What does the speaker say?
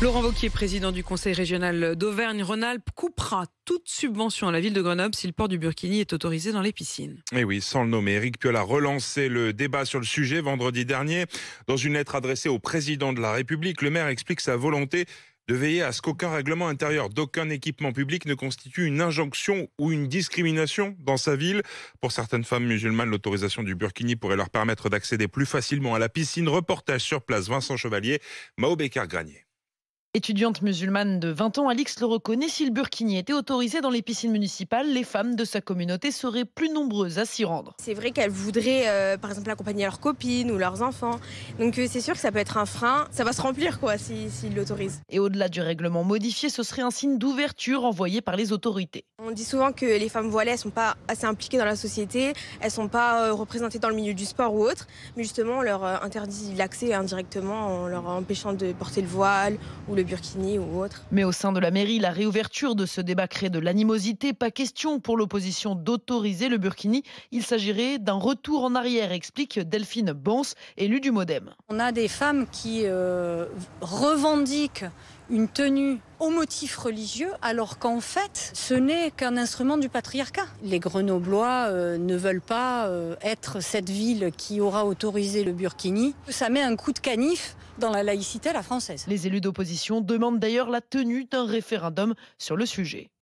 Laurent Wauquiez, président du Conseil régional d'Auvergne-Rhône-Alpes, coupera toute subvention à la ville de Grenoble si le port du burkini est autorisé dans les piscines. Et oui, sans le nommer, Éric Piolle a relancé le débat sur le sujet vendredi dernier. Dans une lettre adressée au président de la République, le maire explique sa volonté de veiller à ce qu'aucun règlement intérieur d'aucun équipement public ne constitue une injonction ou une discrimination dans sa ville. Pour certaines femmes musulmanes, l'autorisation du burkini pourrait leur permettre d'accéder plus facilement à la piscine. Reportage sur place, Vincent Chevalier, Mao Bécard-Granier. Étudiante musulmane de 20 ans, Alix le reconnaît, si le burkini était autorisé dans les piscines municipales, les femmes de sa communauté seraient plus nombreuses à s'y rendre. C'est vrai qu'elles voudraient, par exemple, accompagner leurs copines ou leurs enfants. Donc c'est sûr que ça peut être un frein. Ça va se remplir s'ils l'autorisent. Et au-delà du règlement modifié, ce serait un signe d'ouverture envoyé par les autorités. On dit souvent que les femmes voilées, elles ne sont pas assez impliquées dans la société, elles ne sont pas représentées dans le milieu du sport ou autre. Mais justement, on leur interdit l'accès indirectement en leur empêchant de porter le voile ou le burkini ou autre. Mais au sein de la mairie, la réouverture de ce débat crée de l'animosité. Pas question pour l'opposition d'autoriser le burkini. Il s'agirait d'un retour en arrière, explique Delphine Bons, élue du Modem. On a des femmes qui revendiquent une tenue au motif religieux, alors qu'en fait, ce n'est qu'un instrument du patriarcat. Les Grenoblois ne veulent pas être cette ville qui aura autorisé le burkini. Ça met un coup de canif dans la laïcité à la française. Les élus d'opposition demandent d'ailleurs la tenue d'un référendum sur le sujet.